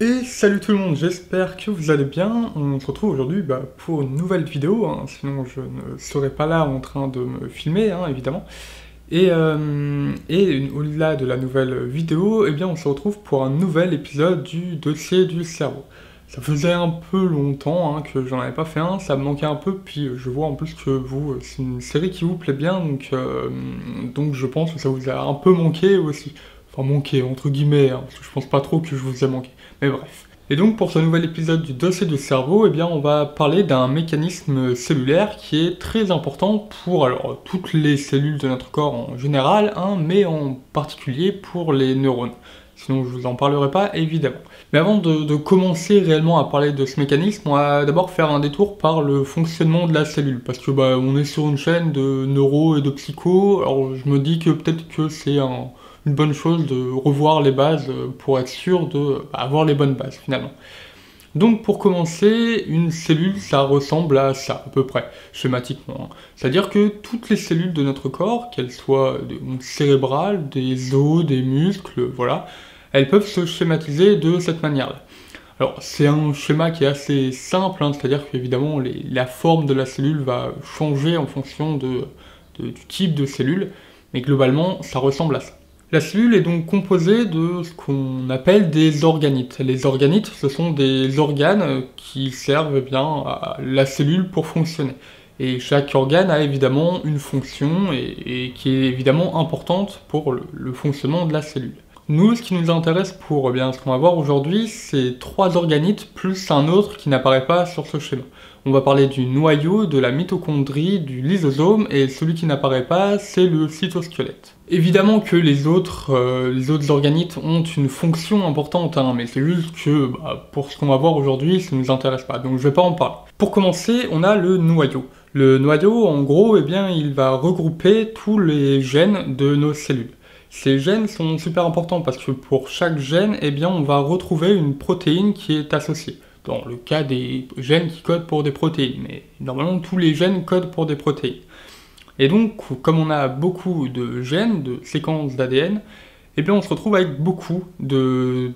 Et salut tout le monde, j'espère que vous allez bien. On se retrouve aujourd'hui pour une nouvelle vidéo, hein, sinon je ne serais pas là en train de me filmer, hein, évidemment. Au-delà de la nouvelle vidéo, eh bien on se retrouve pour un nouvel épisode du dossier du cerveau. Ça faisait un peu longtemps que j'en avais pas fait un, ça me manquait un peu, puis je vois en plus que vous, c'est une série qui vous plaît bien, donc je pense que ça vous a un peu manqué aussi. Enfin manqué entre guillemets, hein, parce que je pense pas trop que je vous ai manqué. Mais bref. Et donc pour ce nouvel épisode du dossier du cerveau, eh bien on va parler d'un mécanisme cellulaire qui est très important pour toutes les cellules de notre corps en général, hein, mais en particulier pour les neurones. Sinon je vous en parlerai pas évidemment. Mais avant de commencer réellement à parler de ce mécanisme, on va d'abord faire un détour par le fonctionnement de la cellule, parce que on est sur une chaîne de neuro et de psycho, alors je me dis que peut-être que c'est une bonne chose de revoir les bases pour être sûr d'avoir les bonnes bases finalement. Donc pour commencer, une cellule ça ressemble à ça à peu près, schématiquement. C'est-à-dire que toutes les cellules de notre corps, qu'elles soient cérébrales, des os, des muscles, voilà, elles peuvent se schématiser de cette manière-là. Alors c'est un schéma qui est assez simple, hein, c'est-à-dire qu'évidemment la forme de la cellule va changer en fonction du type de cellule, mais globalement ça ressemble à ça. La cellule est donc composée de ce qu'on appelle des organites. Les organites, ce sont des organes qui servent bien à la cellule pour fonctionner. Et chaque organe a évidemment une fonction et qui est évidemment importante pour le fonctionnement de la cellule. Nous, ce qui nous intéresse pour ce qu'on va voir aujourd'hui, c'est 3 organites plus un autre qui n'apparaît pas sur ce schéma. On va parler du noyau, de la mitochondrie, du lysosome, et celui qui n'apparaît pas, c'est le cytosquelette. Évidemment que les autres organites ont une fonction importante, hein, mais c'est juste que pour ce qu'on va voir aujourd'hui, ça ne nous intéresse pas, donc je vais pas en parler. Pour commencer, on a le noyau. Le noyau, en gros, il va regrouper tous les gènes de nos cellules. Ces gènes sont super importants parce que pour chaque gène, on va retrouver une protéine qui est associée. Dans le cas des gènes qui codent pour des protéines, mais normalement tous les gènes codent pour des protéines. Et donc, comme on a beaucoup de gènes, de séquences d'ADN, on se retrouve avec beaucoup de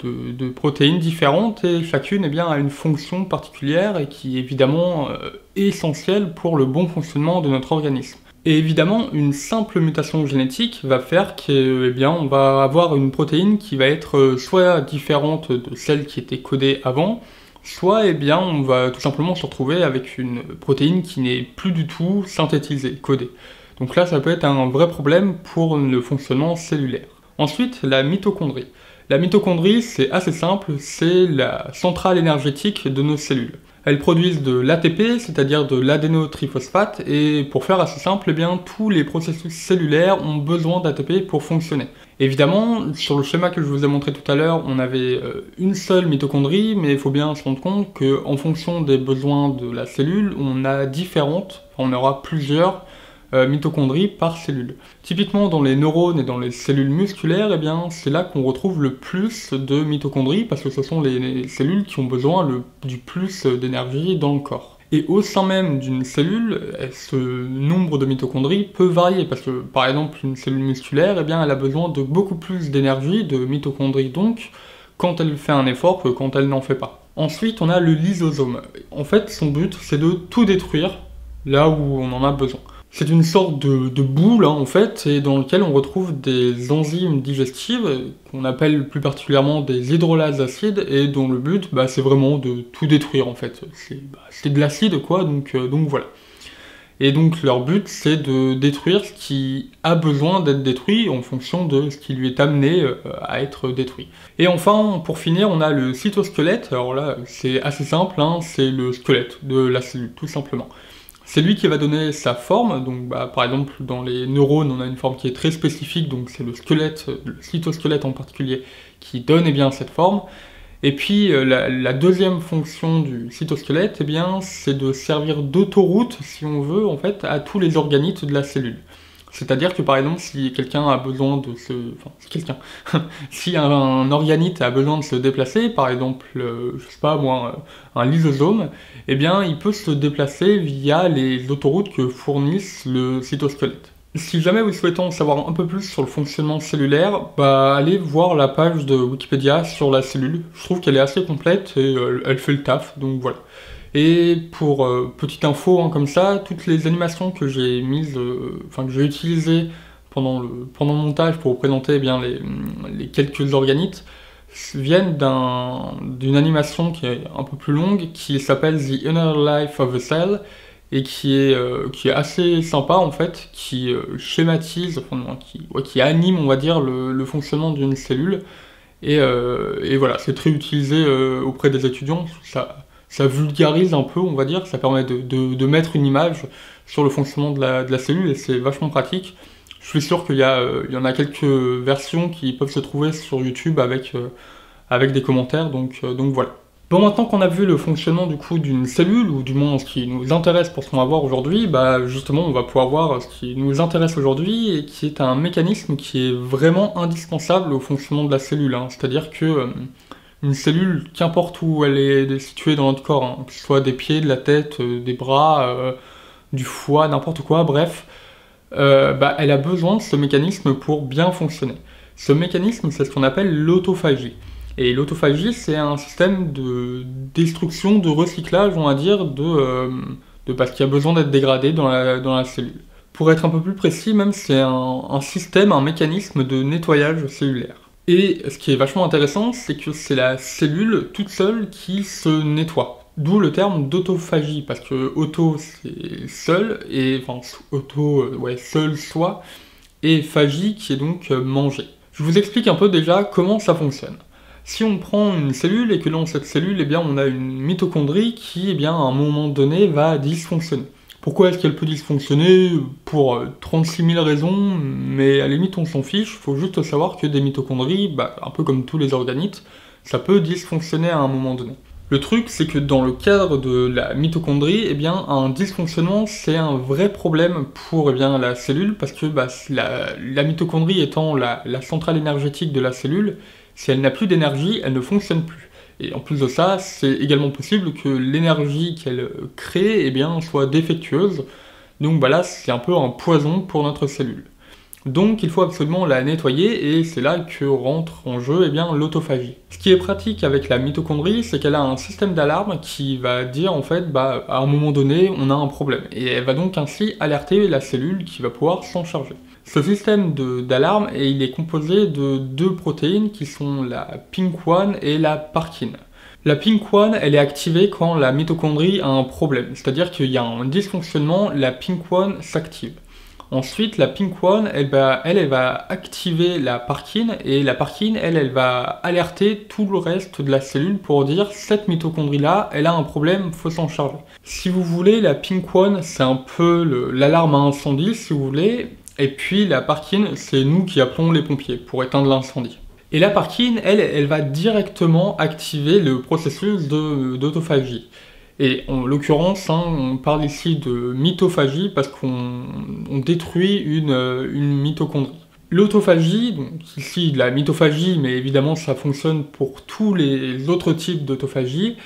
protéines différentes et chacune a une fonction particulière et qui est évidemment essentielle pour le bon fonctionnement de notre organisme. Et évidemment, une simple mutation génétique va faire qu'on va avoir une protéine qui va être soit différente de celle qui était codée avant, soit on va tout simplement se retrouver avec une protéine qui n'est plus du tout synthétisée, codée. Donc là, ça peut être un vrai problème pour le fonctionnement cellulaire. Ensuite, la mitochondrie. La mitochondrie, c'est assez simple, c'est la centrale énergétique de nos cellules. Elles produisent de l'ATP, c'est-à-dire de l'adénotriphosphate, et pour faire assez simple, tous les processus cellulaires ont besoin d'ATP pour fonctionner. Évidemment, sur le schéma que je vous ai montré tout à l'heure, on avait une seule mitochondrie, mais il faut bien se rendre compte qu'en fonction des besoins de la cellule, on aura plusieurs mitochondries par cellule. Typiquement dans les neurones et dans les cellules musculaires, c'est là qu'on retrouve le plus de mitochondries parce que ce sont les cellules qui ont besoin du plus d'énergie dans le corps. Et au sein même d'une cellule, ce nombre de mitochondries peut varier parce que par exemple une cellule musculaire, elle a besoin de beaucoup plus d'énergie, de mitochondries donc, quand elle fait un effort que quand elle n'en fait pas. Ensuite, on a le lysosome. En fait, son but, c'est de tout détruire là où on en a besoin. C'est une sorte de boule, en fait, et dans lequel on retrouve des enzymes digestives, qu'on appelle plus particulièrement des hydrolases acides, et dont le but, c'est vraiment de tout détruire, en fait. C'est de l'acide, quoi, donc voilà. Et donc leur but, c'est de détruire ce qui a besoin d'être détruit en fonction de ce qui lui est amené à être détruit. Et enfin, pour finir, on a le cytosquelette. Alors là, c'est assez simple, hein, c'est le squelette de la cellule, tout simplement. C'est lui qui va donner sa forme, donc par exemple dans les neurones on a une forme qui est très spécifique, donc c'est le squelette, le cytosquelette en particulier, qui donne cette forme. Et puis la deuxième fonction du cytosquelette, c'est de servir d'autoroute, si on veut, en fait, à tous les organites de la cellule. C'est-à-dire que par exemple, si quelqu'un a besoin de se... Enfin, si un organite a besoin de se déplacer, par exemple, je sais pas moi, un lysosome, il peut se déplacer via les autoroutes que fournissent le cytosquelette. Si jamais vous souhaitez en savoir un peu plus sur le fonctionnement cellulaire, bah allez voir la page de Wikipédia sur la cellule. Je trouve qu'elle est assez complète et elle fait le taf, donc voilà. Et pour petite info, hein, comme ça, toutes les animations que j'ai mises, que j'ai utilisées pendant le montage pour vous présenter eh bien, les quelques organites, viennent d'une animation qui est un peu plus longue, qui s'appelle The Inner Life of a Cell, et qui est assez sympa en fait, qui schématise, qui anime on va dire le fonctionnement d'une cellule, et voilà, c'est très utilisé auprès des étudiants, ça vulgarise un peu on va dire, ça permet de mettre une image sur le fonctionnement de la cellule, et c'est vachement pratique. Je suis sûr qu'il y en a quelques versions qui peuvent se trouver sur YouTube avec des commentaires, donc voilà. Bon, maintenant qu'on a vu le fonctionnement du coup d'une cellule, ou du moins ce qui nous intéresse pour ce qu'on va voir aujourd'hui, bah justement on va pouvoir voir ce qui nous intéresse aujourd'hui, et qui est un mécanisme qui est vraiment indispensable au fonctionnement de la cellule, hein. C'est-à-dire que une cellule, qu'importe où elle est située dans notre corps, hein, que ce soit des pieds, de la tête, des bras, du foie, n'importe quoi, bref, elle a besoin de ce mécanisme pour bien fonctionner. Ce mécanisme, c'est ce qu'on appelle l'autophagie. Et l'autophagie, c'est un système de destruction, de recyclage, on va dire, parce qu'il y a besoin d'être dégradé dans la cellule. Pour être un peu plus précis, même, c'est un système, un mécanisme de nettoyage cellulaire. Et ce qui est vachement intéressant, c'est que c'est la cellule toute seule qui se nettoie. D'où le terme d'autophagie, parce que auto c'est seul, et enfin seul soi, et phagie qui est donc manger. Je vous explique un peu déjà comment ça fonctionne. Si on prend une cellule et que dans cette cellule, eh bien, on a une mitochondrie qui, eh bien, à un moment donné, va dysfonctionner. Pourquoi est-ce qu'elle peut dysfonctionner? Pour 36 000 raisons, mais à la limite on s'en fiche, il faut juste savoir que des mitochondries, un peu comme tous les organites, ça peut dysfonctionner à un moment donné. Le truc, c'est que dans le cadre de la mitochondrie, eh bien, un dysfonctionnement, c'est un vrai problème pour la cellule, parce que la mitochondrie étant la centrale énergétique de la cellule, si elle n'a plus d'énergie, elle ne fonctionne plus. Et en plus de ça, c'est également possible que l'énergie qu'elle crée soit défectueuse. Donc là, c'est un peu un poison pour notre cellule. Donc il faut absolument la nettoyer, et c'est là que rentre en jeu l'autophagie. Ce qui est pratique avec la mitochondrie, c'est qu'elle a un système d'alarme qui va dire en fait, à un moment donné, on a un problème. Et elle va donc ainsi alerter la cellule qui va pouvoir s'en charger. Ce système d'alarme, il est composé de deux protéines qui sont la PINK1 et la Parkin. La PINK1, elle est activée quand la mitochondrie a un problème, c'est-à-dire qu'il y a un dysfonctionnement, la PINK1 s'active. Ensuite, la PINK1, elle va activer la Parkin, et la Parkin, elle va alerter tout le reste de la cellule pour dire cette mitochondrie-là, elle a un problème, faut s'en charger. Si vous voulez, la PINK1, c'est un peu l'alarme à incendie, si vous voulez, et puis la Parkin, c'est nous qui appelons les pompiers pour éteindre l'incendie. Et la Parkin, elle va directement activer le processus d'autophagie. Et en l'occurrence, on parle ici de mitophagie parce qu'on détruit une mitochondrie. L'autophagie, donc ici la mitophagie, mais évidemment ça fonctionne pour tous les autres types d'autophagie,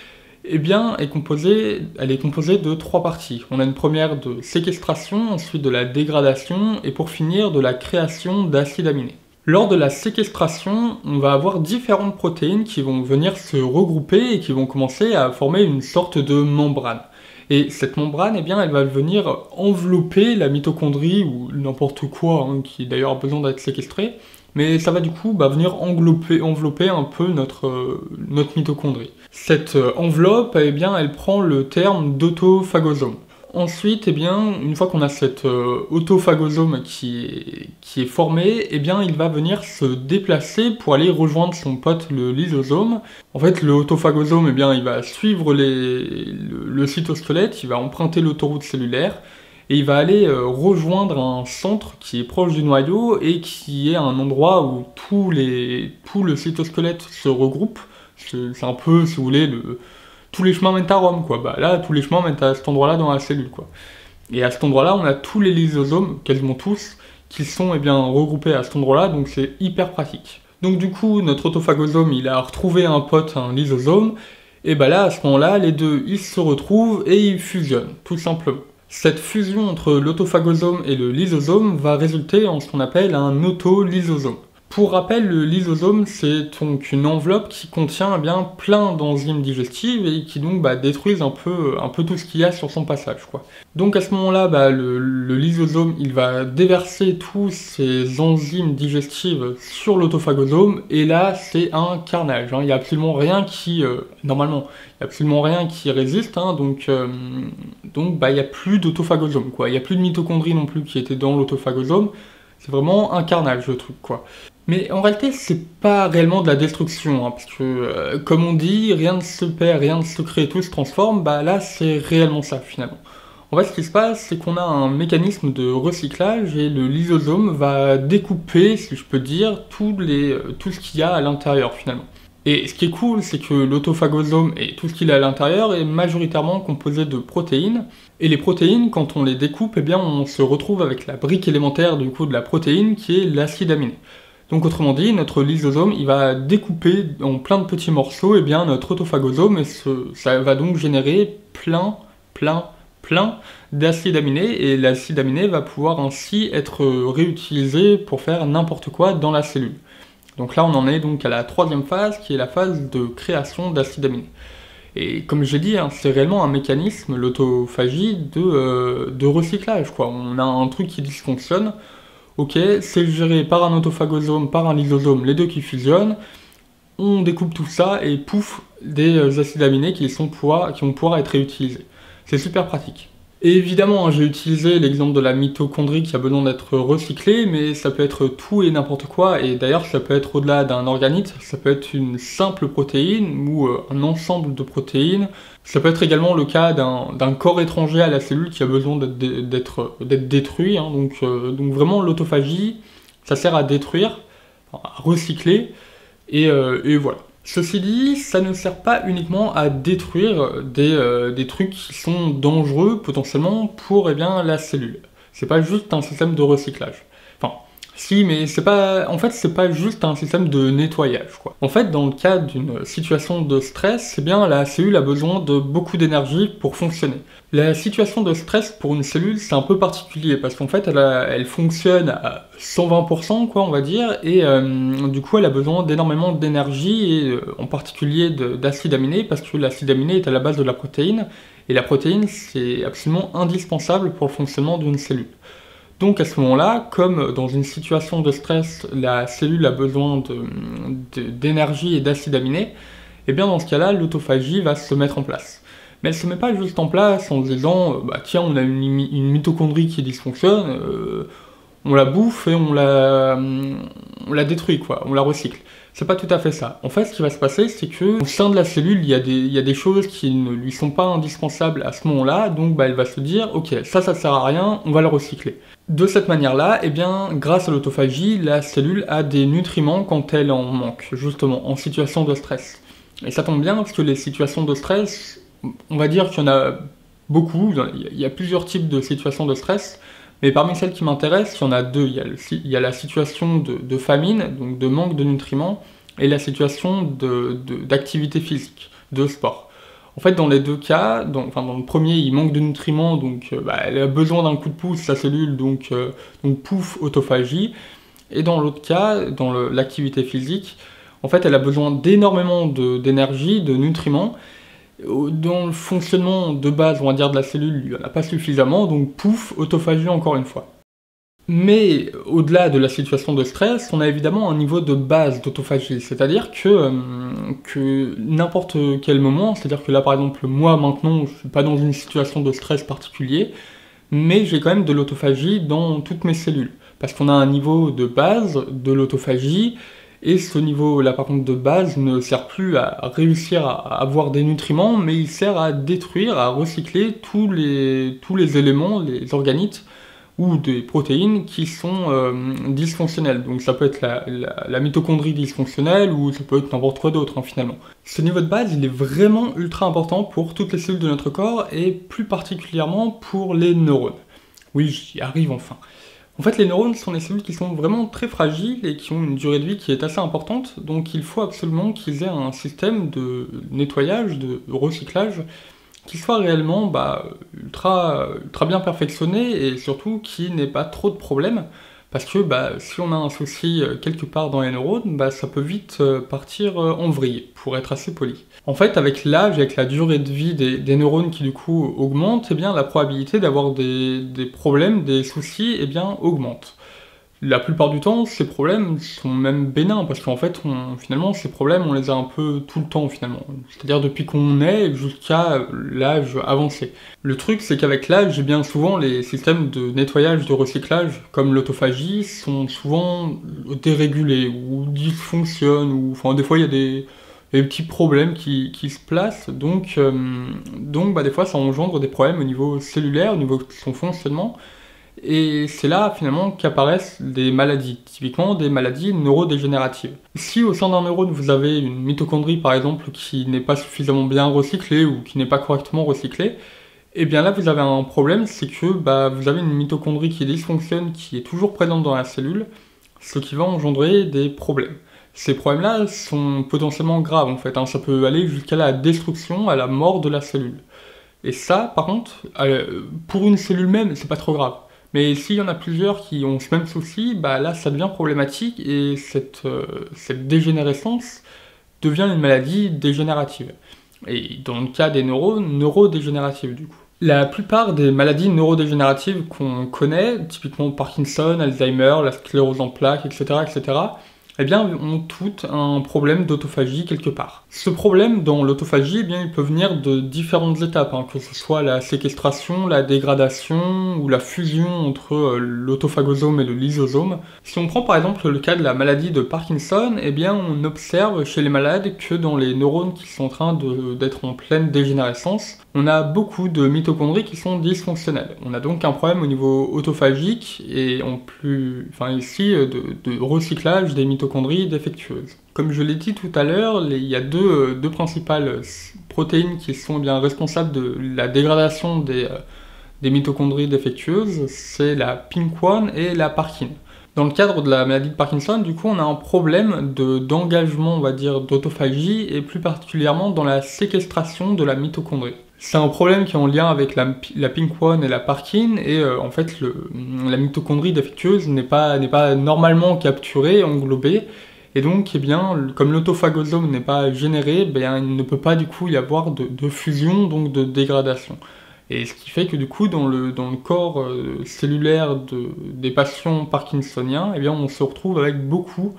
elle est composée de trois parties. On a une première de séquestration, ensuite de la dégradation, et pour finir de la création d'acides aminés. Lors de la séquestration, on va avoir différentes protéines qui vont venir se regrouper et qui vont commencer à former une sorte de membrane. Et cette membrane, elle va venir envelopper la mitochondrie, ou n'importe quoi, qui d'ailleurs a besoin d'être séquestré, mais ça va du coup venir envelopper un peu notre mitochondrie. Cette enveloppe, elle prend le terme d'autophagosome. Ensuite, une fois qu'on a cet autophagosome qui est formé, il va venir se déplacer pour aller rejoindre son pote le lysosome. En fait, le autophagosome, il va suivre le cytosquelette, il va emprunter l'autoroute cellulaire, et il va aller rejoindre un centre qui est proche du noyau, et qui est un endroit où tout le cytosquelette se regroupe. C'est un peu, si vous voulez, tous les chemins mènent à Rome, quoi. Là, tous les chemins mènent à cet endroit-là dans la cellule, quoi. Et à cet endroit-là, on a tous les lysosomes, quasiment tous, qui sont regroupés à cet endroit-là, donc c'est hyper pratique. Donc du coup, notre autophagosome, il a retrouvé un pote, un lysosome, et là, à ce moment-là, les deux, ils se retrouvent et ils fusionnent, tout simplement. Cette fusion entre l'autophagosome et le lysosome va résulter en ce qu'on appelle un autolysosome. Pour rappel, le lysosome, c'est donc une enveloppe qui contient eh bien plein d'enzymes digestives et qui donc détruisent un peu tout ce qu'il y a sur son passage, quoi. Donc à ce moment-là, le lysosome, il va déverser tous ces enzymes digestives sur l'autophagosome et là, c'est un carnage, hein. Il n'y a absolument rien qui, normalement, il n'y a absolument rien qui résiste, hein, donc il n'y a plus d'autophagosome, quoi. Il n'y a plus de mitochondries non plus qui étaient dans l'autophagosome. C'est vraiment un carnage, le truc, quoi. Mais en réalité, c'est pas réellement de la destruction, hein, parce que, comme on dit, rien ne se perd, rien ne se crée, tout se transforme, là, c'est réellement ça, finalement. En fait, ce qui se passe, c'est qu'on a un mécanisme de recyclage, et le lysosome va découper, si je peux dire, tout ce qu'il y a à l'intérieur, finalement. Et ce qui est cool, c'est que l'autophagosome et tout ce qu'il a à l'intérieur est majoritairement composé de protéines. Et les protéines, quand on les découpe, eh bien, on se retrouve avec la brique élémentaire du coup de la protéine qui est l'acide aminé. Donc autrement dit, notre lysosome, il va découper en plein de petits morceaux eh bien, notre autophagosome et ça va donc générer plein d'acide aminé et l'acide aminé va pouvoir ainsi être réutilisé pour faire n'importe quoi dans la cellule. Donc là, on en est donc à la troisième phase qui est la phase de création d'acide aminé. Et comme j'ai dit, hein, c'est réellement un mécanisme, l'autophagie, de recyclage, quoi. On a un truc qui dysfonctionne. Ok, c'est géré par un autophagosome, par un lysosome, les deux qui fusionnent, on découpe tout ça et pouf, des acides aminés qui vont pouvoir être réutilisés. C'est super pratique. Et évidemment, hein, j'ai utilisé l'exemple de la mitochondrie qui a besoin d'être recyclée, mais ça peut être tout et n'importe quoi, et d'ailleurs ça peut être au-delà d'un organite, ça peut être une simple protéine ou un ensemble de protéines. Ça peut être également le cas d'un corps étranger à la cellule qui a besoin d'être détruit, hein, donc vraiment l'autophagie, ça sert à détruire, à recycler, et voilà. Ceci dit, ça ne sert pas uniquement à détruire des trucs qui sont dangereux potentiellement pour la cellule. C'est pas juste un système de recyclage. Enfin, si, mais c'est pas juste un système de nettoyage, quoi. En fait, dans le cas d'une situation de stress, eh bien la cellule a besoin de beaucoup d'énergie pour fonctionner. La situation de stress pour une cellule, c'est un peu particulier parce qu'en fait, elle fonctionne à 120%, quoi, on va dire, et du coup, elle a besoin d'énormément d'énergie et en particulier d'acide aminé parce que l'acide aminé est à la base de la protéine et la protéine, c'est absolument indispensable pour le fonctionnement d'une cellule. Donc à ce moment-là, comme dans une situation de stress, la cellule a besoin d'énergie et d'acide aminé, et bien dans ce cas-là, l'autophagie va se mettre en place. Mais elle ne se met pas juste en place en se disant tiens, on a une mitochondrie qui dysfonctionne, on la bouffe et on la détruit, quoi, on la recycle. C'est pas tout à fait ça. En fait, ce qui va se passer, c'est que au sein de la cellule, il y a des choses qui ne lui sont pas indispensables à ce moment-là, donc elle va se dire, ok, ça sert à rien, on va le recycler. De cette manière-là, eh bien, grâce à l'autophagie, la cellule a des nutriments quand elle en manque, justement, en situation de stress. Et ça tombe bien parce que les situations de stress, on va dire qu'il y en a beaucoup, il y a plusieurs types de situations de stress, mais parmi celles qui m'intéressent, il y en a deux. Il y a la situation de famine, donc de manque de nutriments, et la situation d'activité physique, de sport. En fait, dans les deux cas, dans le premier, il manque de nutriments, donc elle a besoin d'un coup de pouce, sa cellule, donc pouf, autophagie. Et dans l'autre cas, dans l'activité physique, en fait, elle a besoin d'énormément d'énergie, de nutriments. Dans le fonctionnement de base, on va dire, de la cellule, il n'y en a pas suffisamment, donc pouf, autophagie encore une fois. Mais au-delà de la situation de stress, on a évidemment un niveau de base d'autophagie, c'est-à-dire que n'importe quel moment, c'est-à-dire que là par exemple, moi maintenant, je suis pas dans une situation de stress particulier, mais j'ai quand même de l'autophagie dans toutes mes cellules, parce qu'on a un niveau de base de l'autophagie, et ce niveau-là, par contre, de base, ne sert plus à réussir à avoir des nutriments, mais il sert à détruire, à recycler tous les éléments, les organites, ou des protéines qui sont dysfonctionnelles. Donc ça peut être la mitochondrie dysfonctionnelle, ou ça peut être n'importe quoi d'autre, hein, finalement. Ce niveau de base, il est vraiment ultra important pour toutes les cellules de notre corps, et plus particulièrement pour les neurones. Oui, j'y arrive enfin. En fait, les neurones sont des cellules qui sont vraiment très fragiles et qui ont une durée de vie qui est assez importante, donc il faut absolument qu'ils aient un système de nettoyage, de recyclage, qui soit réellement ultra bien perfectionné et surtout qui n'ait pas trop de problèmes. Parce que si on a un souci quelque part dans les neurones, ça peut vite partir en vrille, pour être assez poli. En fait, avec l'âge, avec la durée de vie des neurones qui du coup augmente, eh bien la probabilité d'avoir des problèmes, des soucis, eh bien augmente. La plupart du temps, ces problèmes sont même bénins, parce qu'en fait, finalement, ces problèmes, on les a un peu tout le temps, finalement. C'est-à-dire depuis qu'on est jusqu'à l'âge avancé. Le truc, c'est qu'avec l'âge, eh bien souvent, les systèmes de nettoyage, de recyclage, comme l'autophagie, sont souvent dérégulés, ou dysfonctionnent, ou... Enfin, des fois, il y a des petits problèmes qui se placent, donc des fois, ça engendre des problèmes au niveau cellulaire, au niveau de son fonctionnement, et c'est là finalement qu'apparaissent des maladies, typiquement des maladies neurodégénératives. Si au sein d'un neurone vous avez une mitochondrie par exemple qui n'est pas suffisamment bien recyclée ou qui n'est pas correctement recyclée, et bien là vous avez un problème, c'est que vous avez une mitochondrie qui dysfonctionne, qui est toujours présente dans la cellule, ce qui va engendrer des problèmes. Ces problèmes-là sont potentiellement graves en fait, ça peut aller jusqu'à la destruction, à la mort de la cellule. Et ça, par contre, pour une cellule même, c'est pas trop grave. Mais s'il y en a plusieurs qui ont ce même souci, là ça devient problématique et cette dégénérescence devient une maladie dégénérative. Et dans le cas des neurones, neurodégénératives du coup. La plupart des maladies neurodégénératives qu'on connaît, typiquement Parkinson, Alzheimer, la sclérose en plaques, etc., eh bien, ont toutes un problème d'autophagie quelque part. Ce problème dans l'autophagie, eh bien, il peut venir de différentes étapes, que ce soit la séquestration, la dégradation ou la fusion entre l'autophagosome et le lysosome. Si on prend par exemple le cas de la maladie de Parkinson, eh bien, on observe chez les malades que dans les neurones qui sont en train d'être en pleine dégénérescence, on a beaucoup de mitochondries qui sont dysfonctionnelles. On a donc un problème au niveau autophagique et ici de recyclage des mitochondries défectueuses. Comme je l'ai dit tout à l'heure, il y a deux principales protéines qui sont bien responsables de la dégradation des mitochondries défectueuses, c'est la PINK1 et la Parkin. Dans le cadre de la maladie de Parkinson, du coup, on a un problème d'engagement, on va dire, d'autophagie et plus particulièrement dans la séquestration de la mitochondrie. C'est un problème qui est en lien avec la PINK1 et la Parkin, et en fait, la mitochondrie défectueuse n'est pas normalement capturée, englobée, et donc, eh bien, comme l'autophagosome n'est pas généré, il ne peut pas du coup y avoir de fusion, donc de dégradation. Et ce qui fait que du coup, dans le corps cellulaire des patients parkinsoniens, eh bien, on se retrouve avec beaucoup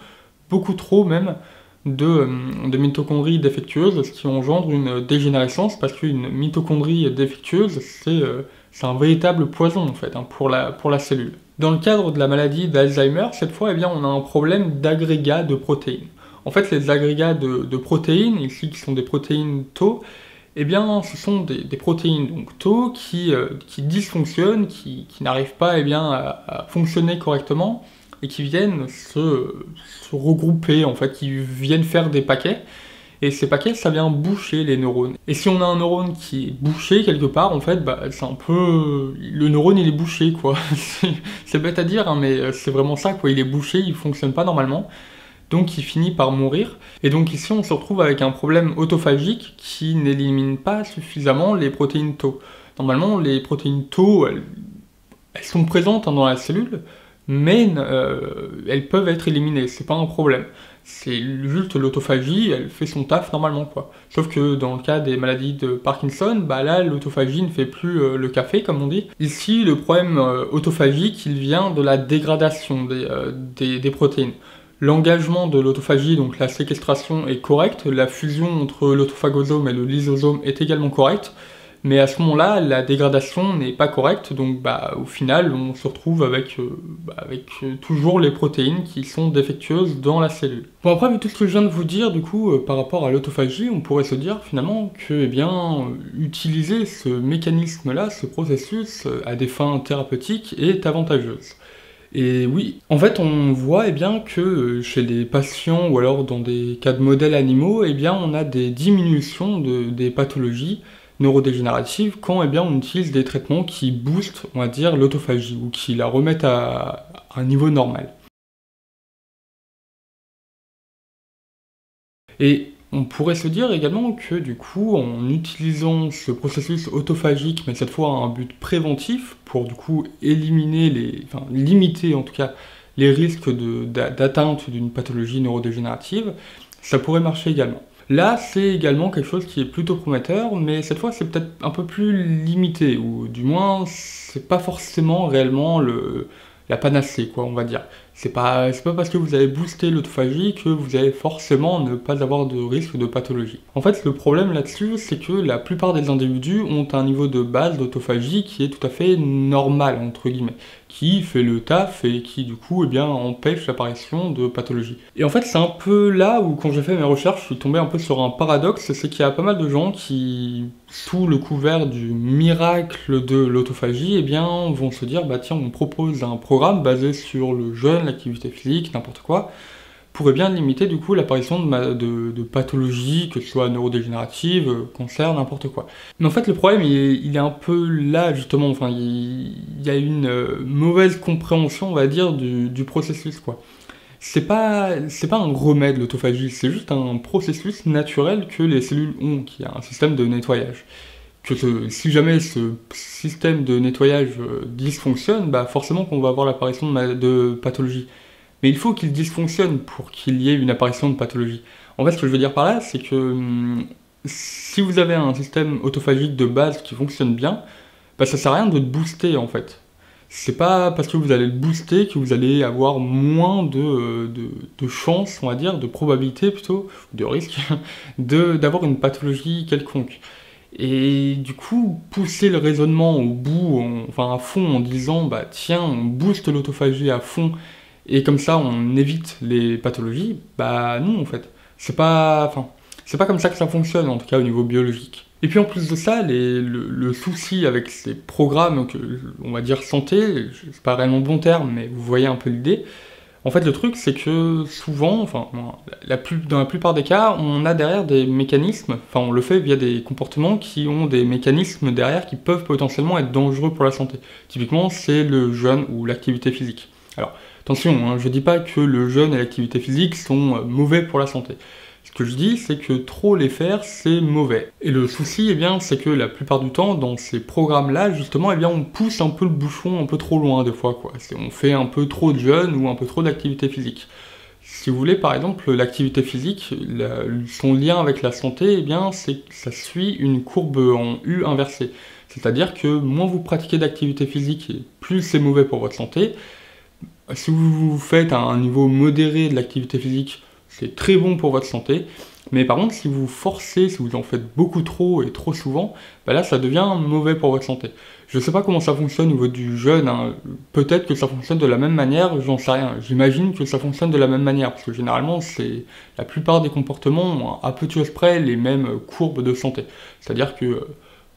trop même, de mitochondries défectueuses, ce qui engendre une dégénérescence, parce qu'une mitochondrie défectueuse, c'est un véritable poison en fait, pour la cellule. Dans le cadre de la maladie d'Alzheimer, cette fois, eh bien, on a un problème d'agrégats de protéines. En fait, les agrégats de protéines, ici qui sont des protéines Tau, eh bien, ce sont des protéines donc Tau qui dysfonctionnent, qui n'arrivent pas à fonctionner correctement, et qui viennent se regrouper, en fait, qui viennent faire des paquets, et ces paquets, ça vient boucher les neurones. Et si on a un neurone qui est bouché quelque part, en fait, c'est un peu... Le neurone, il est bouché, quoi. C'est bête à dire, mais c'est vraiment ça, quoi. Il est bouché, il fonctionne pas normalement, donc il finit par mourir. Et donc ici, on se retrouve avec un problème autophagique qui n'élimine pas suffisamment les protéines Tau. Normalement, les protéines Tau, elles sont présentes dans la cellule, mais elles peuvent être éliminées, c'est pas un problème. C'est juste l'autophagie, elle fait son taf normalement, quoi. Sauf que dans le cas des maladies de Parkinson, là, l'autophagie ne fait plus le café, comme on dit. Ici, le problème autophagique, il vient de la dégradation des protéines. L'engagement de l'autophagie, donc la séquestration, est correcte, la fusion entre l'autophagosome et le lysosome est également correcte, mais à ce moment-là, la dégradation n'est pas correcte, donc au final, on se retrouve avec toujours les protéines qui sont défectueuses dans la cellule. Bon, après, vu tout ce que je viens de vous dire, du coup, par rapport à l'autophagie, on pourrait se dire finalement que, utiliser ce mécanisme-là, ce processus, à des fins thérapeutiques est avantageuse. Et oui, en fait, on voit que chez les patients ou alors dans des cas de modèles animaux, on a des diminutions des pathologies neurodégénératives quand on utilise des traitements qui boostent, on va dire, l'autophagie ou qui la remettent à un niveau normal. Et On pourrait se dire également que du coup, en utilisant ce processus autophagique, mais cette fois à un but préventif, pour du coup limiter en tout cas les risques d'atteinte d'une pathologie neurodégénérative, ça pourrait marcher également. Là, c'est également quelque chose qui est plutôt prometteur, mais cette fois c'est peut-être un peu plus limité, ou du moins c'est pas forcément réellement la panacée, quoi, on va dire. C'est pas parce que vous avez boosté l'autophagie que vous allez forcément ne pas avoir de risque de pathologie. En fait, le problème là-dessus, c'est que la plupart des individus ont un niveau de base d'autophagie qui est tout à fait normal, entre guillemets, qui fait le taf et qui, du coup, eh bien, empêche l'apparition de pathologie. Et en fait, c'est un peu là où, quand j'ai fait mes recherches, je suis tombé un peu sur un paradoxe, c'est qu'il y a pas mal de gens qui, sous le couvert du miracle de l'autophagie, eh bien, vont se dire, bah tiens, on propose un programme basé sur le jeûne, l'activité physique, n'importe quoi, pourrait bien limiter du coup l'apparition de pathologies, que ce soit neurodégénératives, cancer, n'importe quoi. Mais en fait le problème il est un peu là justement, enfin il y a une mauvaise compréhension on va dire du processus quoi. C'est pas un remède l'autophagie, c'est juste un processus naturel que les cellules ont, qui a un système de nettoyage. Si jamais ce système de nettoyage dysfonctionne, bah forcément qu'on va avoir l'apparition de pathologie. Mais il faut qu'il dysfonctionne pour qu'il y ait une apparition de pathologie. En fait, ce que je veux dire par là, c'est que si vous avez un système autophagique de base qui fonctionne bien, bah ça sert à rien de le booster en fait. C'est pas parce que vous allez le booster que vous allez avoir moins de chances, on va dire, de probabilité plutôt, de risque, d'avoir une pathologie quelconque. Et du coup, pousser le raisonnement au bout, enfin à fond, en disant, bah tiens, on booste l'autophagie à fond, et comme ça on évite les pathologies, bah non en fait. C'est pas comme ça que ça fonctionne, en tout cas au niveau biologique. Et puis en plus de ça, le souci avec ces programmes, on va dire santé, c'est pas réellement bon terme, mais vous voyez un peu l'idée, en fait le truc c'est que souvent, enfin dans la plupart des cas, on a derrière des mécanismes, enfin on le fait via des comportements qui ont des mécanismes derrière qui peuvent potentiellement être dangereux pour la santé. Typiquement c'est le jeûne ou l'activité physique. Alors attention, hein, je dis pas que le jeûne et l'activité physique sont mauvais pour la santé. Ce que je dis, c'est que trop les faire, c'est mauvais. Et le souci, eh bien, c'est que la plupart du temps, dans ces programmes-là, justement, eh bien, on pousse un peu le bouchon un peu trop loin, des fois, quoi. On fait un peu trop de jeûne ou un peu trop d'activité physique. Si vous voulez, par exemple, l'activité physique, son lien avec la santé, eh bien, c'est que ça suit une courbe en U inversée. C'est-à-dire que moins vous pratiquez d'activité physique, et plus c'est mauvais pour votre santé. Si vous faites à un niveau modéré de l'activité physique, c'est très bon pour votre santé, mais par contre si vous forcez, si vous en faites beaucoup trop et trop souvent, bah là ça devient mauvais pour votre santé. Je sais pas comment ça fonctionne au niveau du jeûne, hein. Peut-être que ça fonctionne de la même manière, j'en sais rien. J'imagine que ça fonctionne de la même manière, parce que généralement c'est la plupart des comportements ont à peu de choses près les mêmes courbes de santé. C'est-à-dire que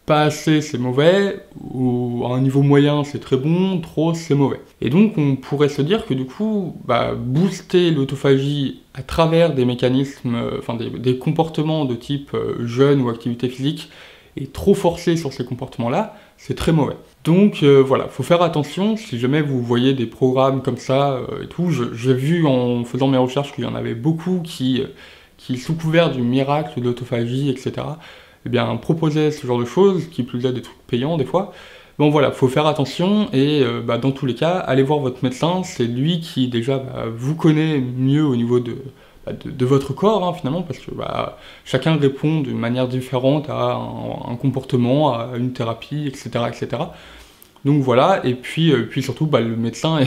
pas assez c'est mauvais, ou à un niveau moyen c'est très bon, trop c'est mauvais. Et donc on pourrait se dire que du coup, bah, booster l'autophagie à travers des mécanismes, enfin des comportements de type jeûne ou activité physique, et trop forcer sur ces comportements-là, c'est très mauvais. Donc voilà, faut faire attention, si jamais vous voyez des programmes comme ça et tout, j'ai vu en faisant mes recherches qu'il y en avait beaucoup qui sous couvert du miracle de l'autophagie, etc., eh bien, proposer ce genre de choses, qui plus est des trucs payants des fois. Bon voilà, faut faire attention et bah, dans tous les cas, allez voir votre médecin, c'est lui qui déjà vous connaît mieux au niveau de votre corps hein, finalement, parce que bah, chacun répond d'une manière différente à un comportement, à une thérapie, etc. etc. Donc voilà, et puis surtout, bah, le médecin,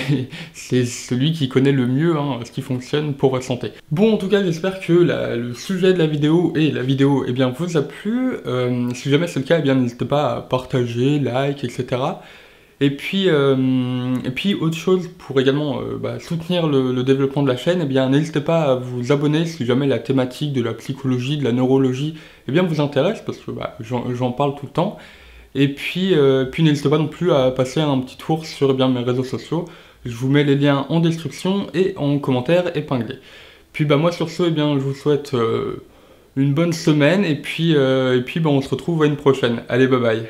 c'est celui qui connaît le mieux hein, ce qui fonctionne pour votre santé. Bon, en tout cas, j'espère que le sujet de la vidéo et la vidéo eh bien, vous a plu. Si jamais c'est le cas, eh bien, n'hésitez pas à partager, like, etc. Et puis autre chose, pour également bah, soutenir le développement de la chaîne, eh bien, n'hésitez pas à vous abonner si jamais la thématique de la psychologie, de la neurologie eh bien, vous intéresse, parce que bah, j'en parle tout le temps. Et puis n'hésitez pas non plus à passer un petit tour sur eh bien, mes réseaux sociaux. Je vous mets les liens en description et en commentaire épinglé. Puis bah, moi sur ce, eh bien, je vous souhaite une bonne semaine et puis bah, on se retrouve à une prochaine. Allez, bye bye.